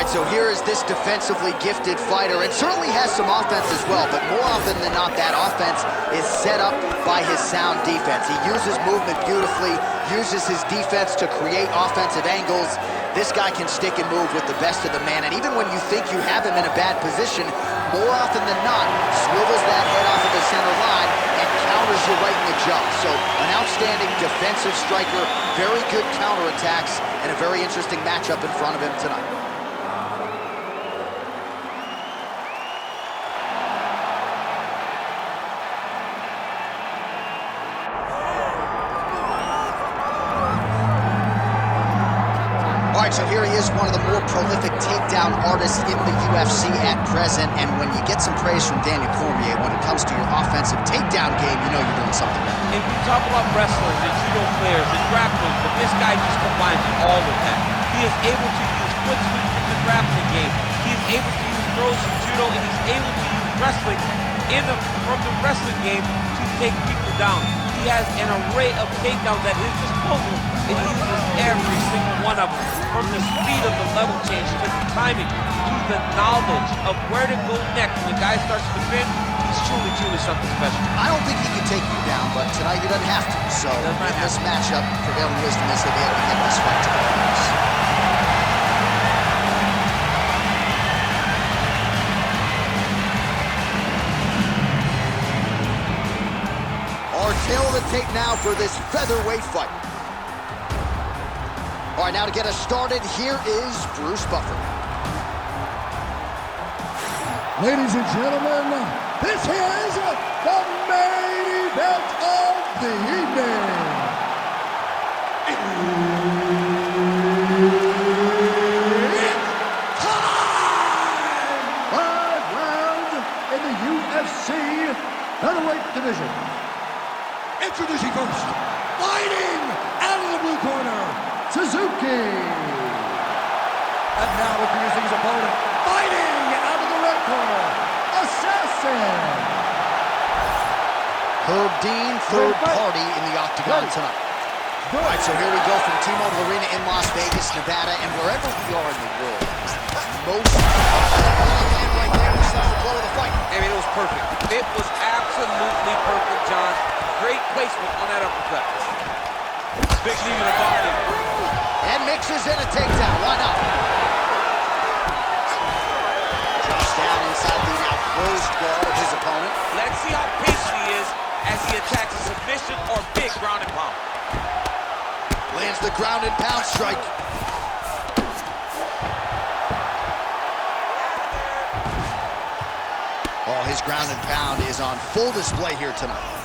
right, so here is this defensively gifted fighter, and certainly has some offense as well, but more often than not, that offense is set up by his sound defense. He uses movement beautifully, uses his defense to create offensive angles. This guy can stick and move with the best of the man, and even when you think you have him in a bad position, more often than not, swivels that head off of the center line and counters you right in the jaw. So an outstanding defensive striker, very good counterattacks, and a very interesting matchup in front of him tonight. All right, so here he is, one of the more prolific takedown artists in the UFC at present, and when you get some praise from Daniel Cormier when it comes to your offensive takedown game, you know you're doing something right. And we talk about wrestlers and judo players and grapplers, but this guy just combines all of that. He is able to use foot sweeps in the grappling game. He is able to use throws from judo, and he's able to use wrestling from the wrestling game to take people down. He has an array of takedowns at his disposal, and he uses every single one of them. From the speed of the level change, to the timing, to the knowledge of where to go next. When the guy starts to defend, he's truly something special. I don't think he can take you down, but tonight he doesn't have to. So in this matchup, prevailing wisdom is he'll be able to get this fight to the finish. Our tail of the tape now for this featherweight fight. All right, now to get us started, here is Bruce Buffer. Ladies and gentlemen, this is the main event of the evening. It's time! Third round in the UFC featherweight division. Introducing first, fighting out of the blue corner, Suzuki. And now introducing his opponent, fighting out of the red corner, Assassin. Herb Dean, third party in the octagon tonight. All right, so here we go from T-Mobile Arena in Las Vegas, Nevada, and wherever we are in the world, most right there, this is the flow of the fight. I mean, it was perfect. It was absolutely perfect, John. Great placement on that uppercut. Big knee to the body. And mixes in a takedown. Why not? Drops down inside the now closed guard of his opponent. Let's see how patient he is as he attacks a submission or big ground and pound. Lands the ground and pound strike. Oh, his ground and pound is on full display here tonight.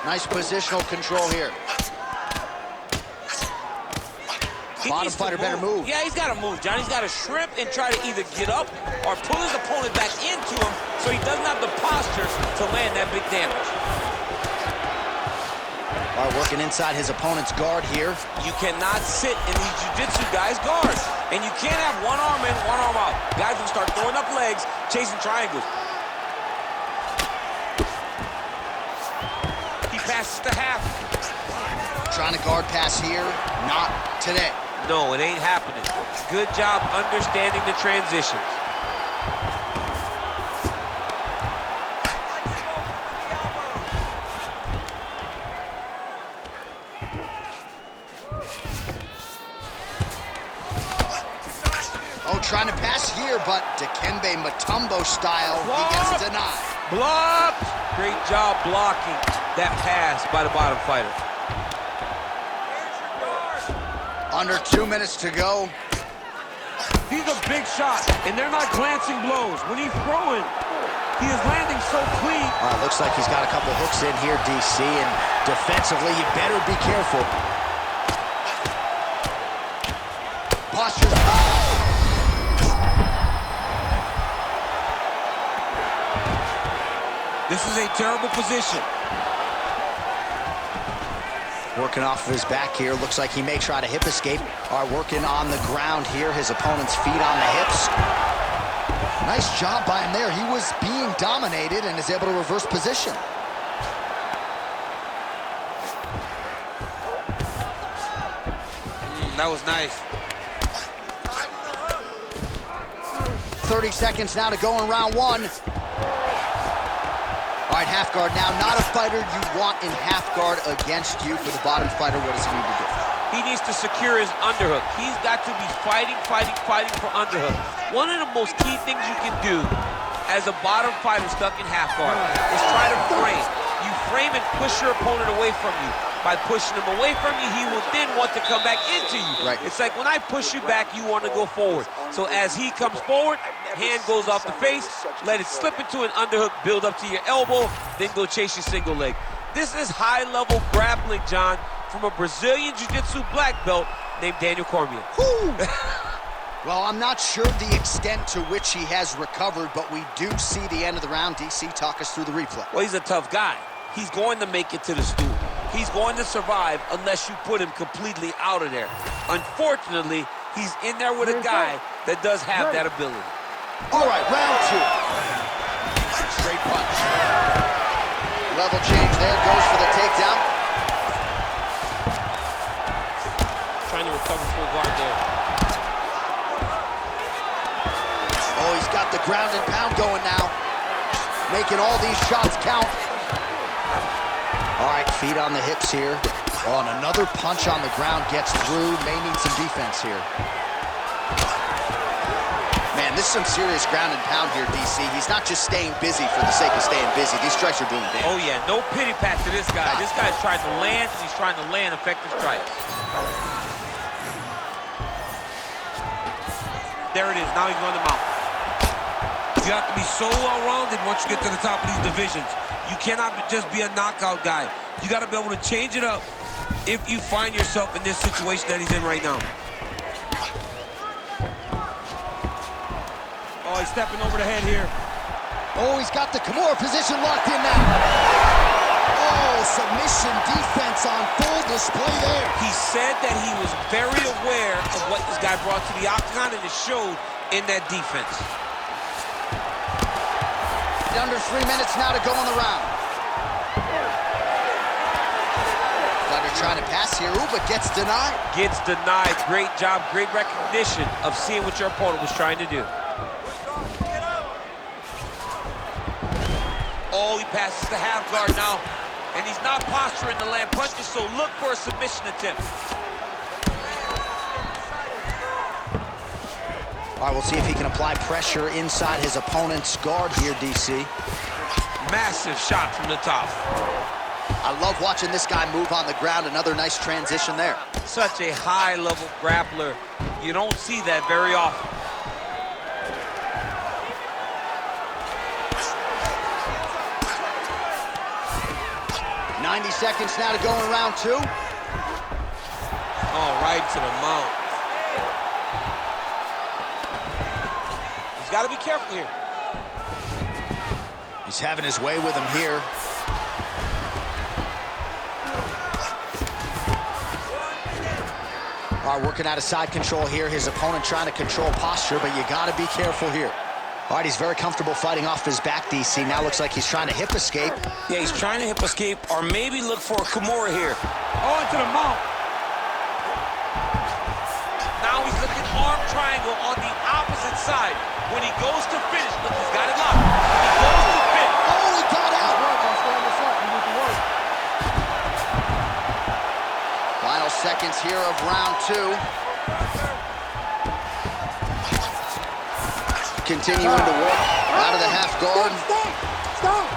Nice positional control here. Bottom fighter better move. Yeah, he's got to move, John. He's got to shrimp and try to either get up or pull his opponent back into him so he doesn't have the posture to land that big damage. All right, working inside his opponent's guard here. You cannot sit in these jiu-jitsu guys' guards. And you can't have one arm in, one arm out. Guys will start throwing up legs, chasing triangles. Passes to half. Trying to guard pass here, not today. No, it ain't happening. Good job understanding the transitions. Oh, trying to pass here, but Dikembe Mutombo style, he gets denied. Blocked! Great job blocking that pass by the bottom fighter. Under 2 minutes to go. He's a big shot, and they're not glancing blows. When he's throwing, he is landing so clean. Looks like he's got a couple hooks in here, DC, and defensively, you better be careful. Posture's... This is a terrible position. Working off of his back here. Looks like he may try to hip escape. All right, working on the ground here. His opponent's feet on the hips. Nice job by him there. He was being dominated and is able to reverse position. That was nice. 30 seconds now to go in round one. All right, half guard now. Not a fighter you want in half guard against you. For the bottom fighter, what does he need to do? He needs to secure his underhook. He's got to be fighting for underhook. One of the most key things you can do as a bottom fighter stuck in half guard is try to frame. You frame and push your opponent away from you. By pushing him away from you, he will then want to come back into you. Right. It's like when I push you back, you want to go forward. So as he comes forward, hand goes off the face, let it slip into an underhook, build up to your elbow, then go chase your single leg. This is high-level grappling, John, from a Brazilian Jiu-Jitsu black belt named Daniel Cormier. Well, I'm not sure the extent to which he has recovered, but we do see the end of the round. DC, talk us through the replay. Well, he's a tough guy. He's going to make it to the stool. He's going to survive unless you put him completely out of there. Unfortunately, he's in there with a guy that does have that ability. All right, round two. Straight punch. Level change there, goes for the takedown. Trying to recover full guard there. Oh, he's got the ground and pound going now. Making all these shots count. All right, feet on the hips here. Oh, and another punch on the ground gets through. May need some defense here. Man, this is some serious ground and pound here, DC. He's not just staying busy for the sake of staying busy. These strikes are doing damage. Oh, yeah, no pity pat to this guy. This guy's trying to land, and he's trying to land effective strikes. There it is. Now he's running them out. You have to be so well-rounded once you get to the top of these divisions. You cannot just be a knockout guy. You got to be able to change it up if you find yourself in this situation that he's in right now. Oh, he's stepping over the head here. Oh, he's got the Kimura position locked in now. Oh, submission defense on full display there. He said that he was very aware of what this guy brought to the octagon, and it showed in that defense. Under 3 minutes now to go in the round. Fighter trying to pass here, ooh, but gets denied. Gets denied. Great job, great recognition of seeing what your opponent was trying to do. Oh, he passes the half guard now, and he's not posturing to land punches, so look for a submission attempt. All right, we'll see if he can apply pressure inside his opponent's guard here, DC. Massive shot from the top. I love watching this guy move on the ground. Another nice transition there. Such a high-level grappler. You don't see that very often. Seconds now to go in round two. Oh, right to the mount. He's got to be careful here. He's having his way with him here. All right, working out of side control here. His opponent trying to control posture, but you got to be careful here. All right, he's very comfortable fighting off his back, DC. Now looks like he's trying to hip escape. Yeah, he's trying to hip escape or maybe look for a Kimura here. Oh, into the mount. Now he's looking arm triangle on the opposite side. When he goes to finish, look, he's got it locked. He goes to finish. Oh, he got out. Final seconds here of round two. Continuing to work out of the half guard. Stop.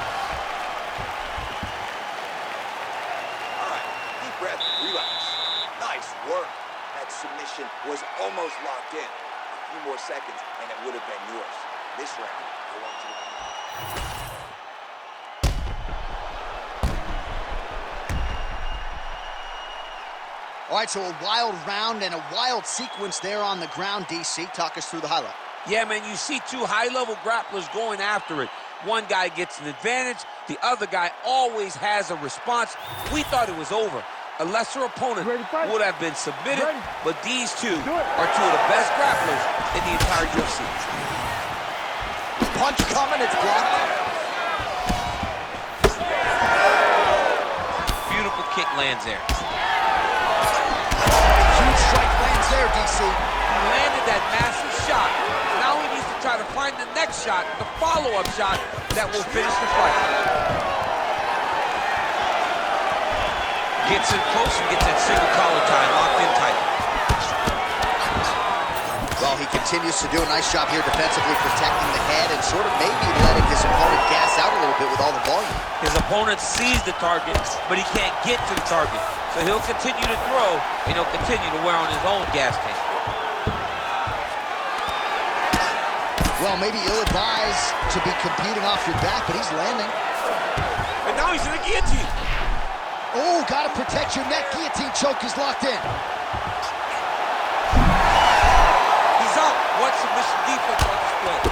All right, deep breath, relax. Nice work. That submission was almost locked in. A few more seconds, and it would have been yours. This round belongs to the... All right, so a wild round and a wild sequence there on the ground, DC. Talk us through the highlight. Yeah, man, you see two high-level grapplers going after it. One guy gets an advantage. The other guy always has a response. We thought it was over. A lesser opponent would have been submitted, but these two are two of the best grapplers in the entire UFC. Punch coming, it's blocked. Beautiful kick lands there. Huge strike lands. DC. He landed that massive shot. Now he needs to try to find the next shot, the follow-up shot that will finish the fight. Gets in close and gets that single collar tie, locked in tight. Well, he continues to do a nice job here defensively, protecting the head and sort of maybe letting his opponent gas out a little bit with all the volume. His opponent sees the target, but he can't get to the target. So he'll continue to throw, and he'll continue to wear on his own gas tank. Well, maybe ill-advised to be competing off your back, but he's landing. And now he's in the guillotine. Oh, gotta protect your neck. Guillotine choke is locked in. He's out. What submission defense on display.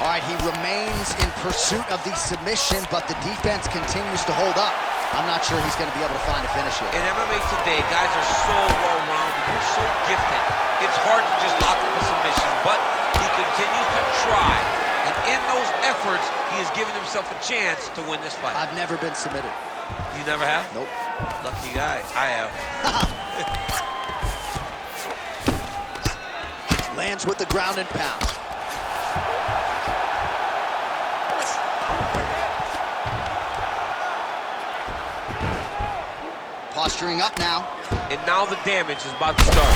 All right, he remains in pursuit of the submission, but the defense continues to hold up. I'm not sure he's going to be able to find a finish here. In MMA today, guys are so well-rounded. They're so gifted. It's hard to just lock up a submission, but he continues to try. And in those efforts, he has given himself a chance to win this fight. I've never been submitted. You never have? Nope. Lucky guy. I have. Lands with the ground and pound. Posturing up now. And now the damage is about to start.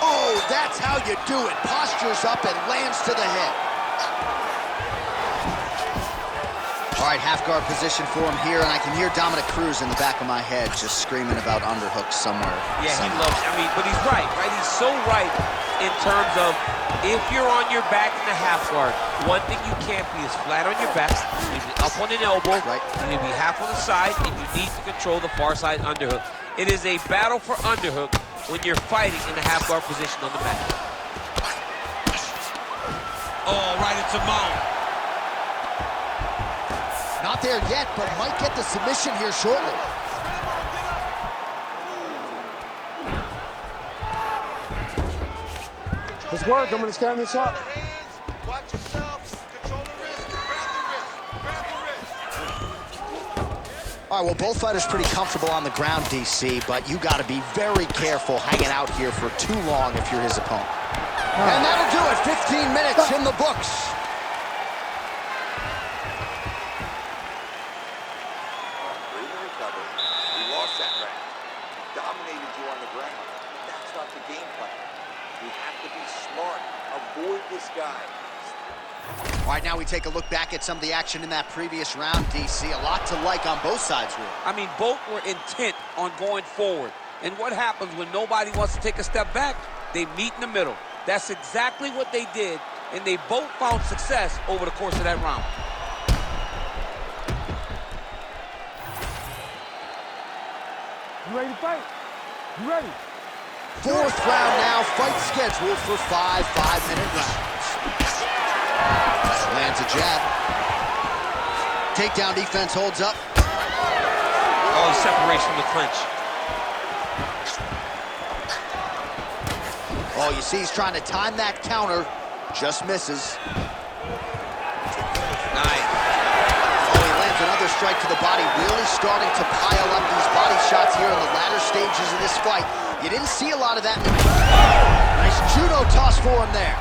Oh, that's how you do it. Postures up and lands to the head. All right, half guard position for him here, and I can hear Dominic Cruz in the back of my head just screaming about underhooks somewhere. Yeah, he loves, but he's right? He's so right in terms of if you're on your back in the half guard, one thing you can't be is flat on your back. You need to be up on an elbow, right. You need to be half on the side, and you need to control the far side underhook. It is a battle for underhook when you're fighting in the half guard position on the back. Oh, right into mount. Not there yet, but might get the submission here shortly. Let's work. I'm going to stand this up. Watch yourself. Control the wrist. Grab the wrist. All right, well, both fighters pretty comfortable on the ground, DC, but you got to be very careful hanging out here for too long if you're his opponent. And that'll do it. 15 minutes in the books. Avoid this guy. All right, now we take a look back at some of the action in that previous round, DC. A lot to like on both sides, really. Both were intent on going forward. And what happens when nobody wants to take a step back? They meet in the middle. That's exactly what they did, and they both found success over the course of that round. You ready to fight? You ready? Fourth round now, fight scheduled for 5 5-minute rounds. Lands a jab. Takedown defense holds up. Oh, separation from the clinch. Oh, you see he's trying to time that counter. Just misses. Nice. Oh, he lands another strike to the body. Really starting to pile up these body shots here in the latter stages of this fight. You didn't see a lot of that. Nice judo toss for him there.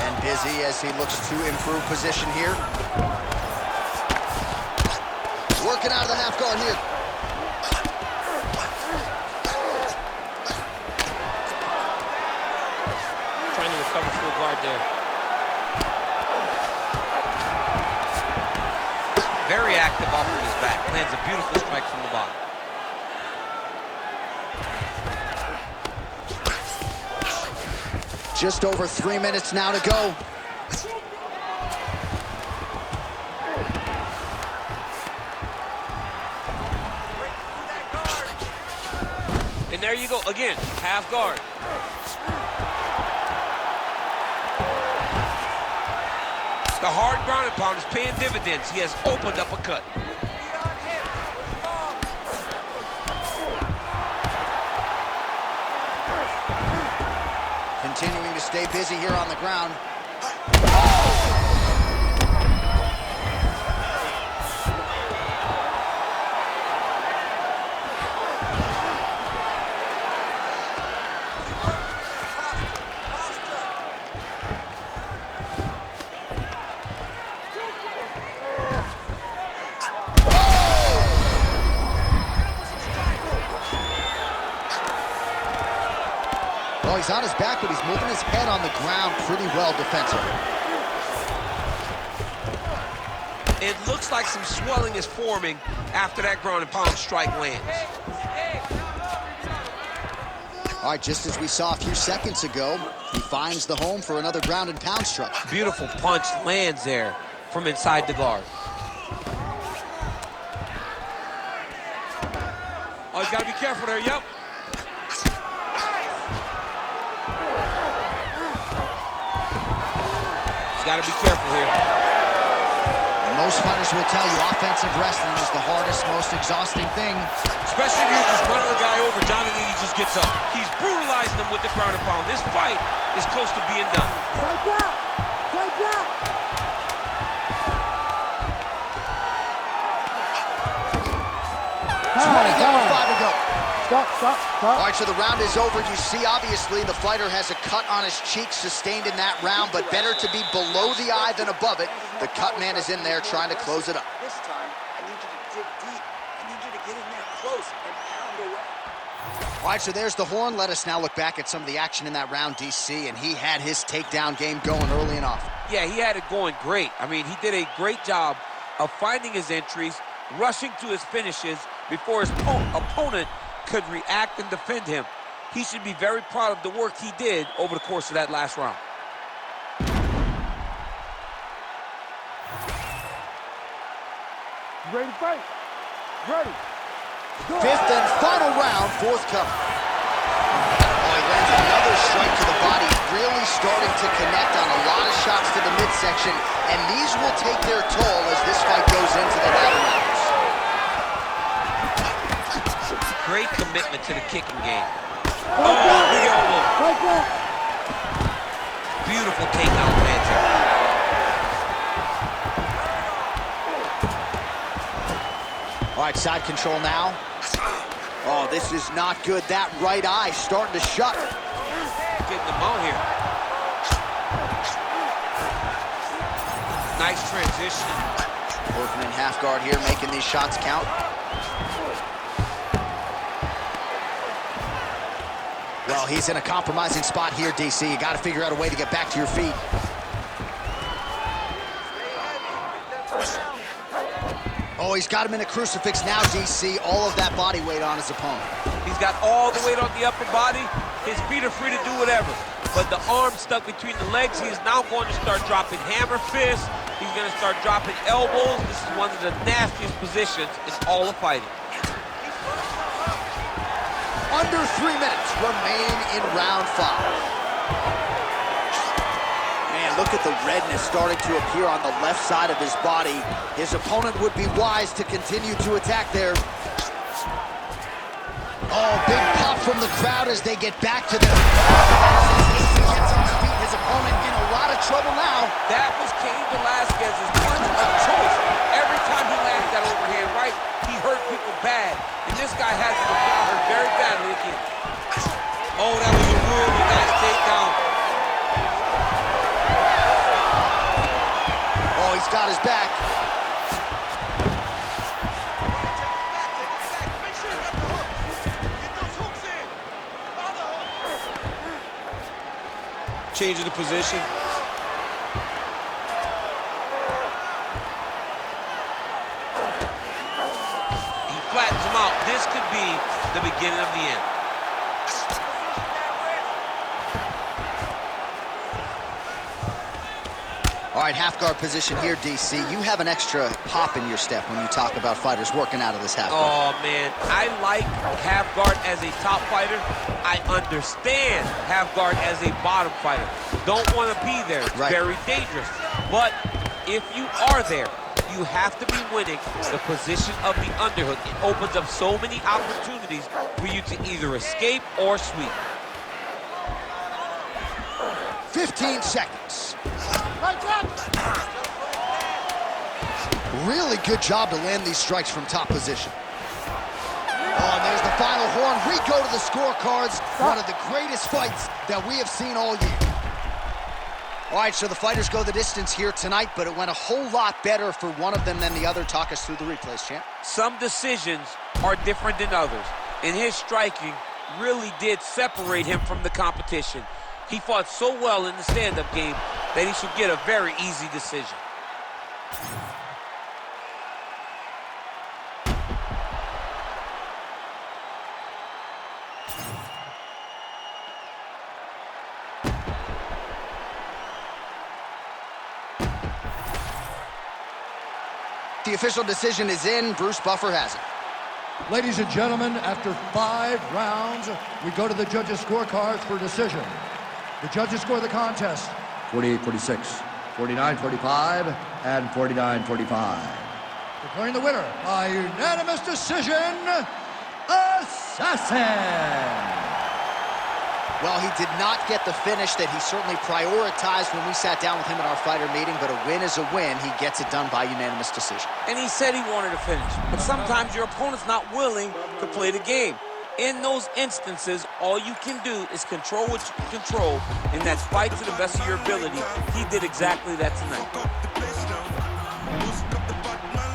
And busy as he looks to improve position here. Working out of the half guard here. Trying to recover full guard there. Very active off of his back. Lands a beautiful strike from the bottom. Just over 3 minutes now to go. And there you go, again, half guard. The hard ground and pound is paying dividends. He has opened up a cut. stay busy here on the ground. Well, he's on his back, but he's moving his head on the ground pretty well defensively. It looks like some swelling is forming after that ground and pound strike lands. All right, just as we saw a few seconds ago, he finds the home for another ground and pound strike. Beautiful punch lands there from inside the guard. Oh, you gotta be careful there, yep. Got to be careful here. Most fighters will tell you offensive wrestling is the hardest, most exhausting thing. Especially if you're just running the guy over. Johnny Lee just gets up. He's brutalizing him with the ground and pound. This fight is close to being done. Strike out! Strike out! To go. Stop. All right, so the round is over. You see, obviously, the fighter has a cut on his cheek sustained in that round, but better to be below the eye than above it. The cut man is in there trying to close it up. This time, I need you to dig deep. I need you to get in there close and pound away. All right, so there's the horn. Let us now look back at some of the action in that round, DC, and he had his takedown game going early and often. Yeah, he had it going great. I mean, he did a great job of finding his entries, rushing to his finishes before his opponent could react and defend him. He should be very proud of the work he did over the course of that last round. Ready to fight? Ready. Go. Fifth and final round, forthcoming. Oh, he lands another strike to the body, really starting to connect on a lot of shots to the midsection, and these will take their toll as this fight goes into the latter rounds. Great commitment to the kicking game. Oh, big elbow. Beautiful takedown lands here. All right, side control now. Oh, this is not good. That right eye starting to shut. Getting them out here. Nice transition. Working in half guard here, making these shots count. Well, he's in a compromising spot here, DC. You got to figure out a way to get back to your feet. Oh, he's got him in a crucifix now, DC. All of that body weight on his opponent. He's got all the weight on the upper body. His feet are free to do whatever. But the arm stuck between the legs. He is now going to start dropping hammer fists. He's going to start dropping elbows. This is one of the nastiest positions in all of fighting. Under 3 minutes remain in round 5. Man, look at the redness starting to appear on the left side of his body. His opponent would be wise to continue to attack there. Oh, big pop from the crowd as they get back to their... He gets on his feet. His opponent in a lot of trouble now. That was Cain Velasquez's punch of choice. Every time he landed that overhand right, he hurt people bad. And this guy has to get hurt very badly again. Oh, that was a really nice takedown. Oh, he's got his back. Changing the position. He flattens him out. This could be the beginning of the end. All right, half guard position here, DC. You have an extra hop in your step when you talk about fighters working out of this half guard. Oh, man, I like half guard as a top fighter. I understand half guard as a bottom fighter. Don't want to be there. It's very dangerous. But if you are there, you have to be winning the position of the underhook. It opens up so many opportunities for you to either escape or sweep. 15 seconds. Really good job to land these strikes from top position. Oh, and there's the final horn. We go to the scorecards. One of the greatest fights that we have seen all year. All right, so the fighters go the distance here tonight, but it went a whole lot better for one of them than the other. Talk us through the replays, champ. Some decisions are different than others, and his striking really did separate him from the competition. He fought so well in the stand-up game that he should get a very easy decision. The official decision is in. Bruce Buffer has it. Ladies and gentlemen, after 5 rounds, we go to the judges' scorecards for decision. The judges score the contest 48-46, 49-45, and 49-45. Declaring the winner by unanimous decision, Assassin! Well, he did not get the finish that he certainly prioritized when we sat down with him at our fighter meeting, but a win is a win. He gets it done by unanimous decision. And he said he wanted to finish, but sometimes your opponent's not willing to play the game. In those instances, all you can do is control what you can control, and that's fight to the best of your ability. He did exactly that tonight.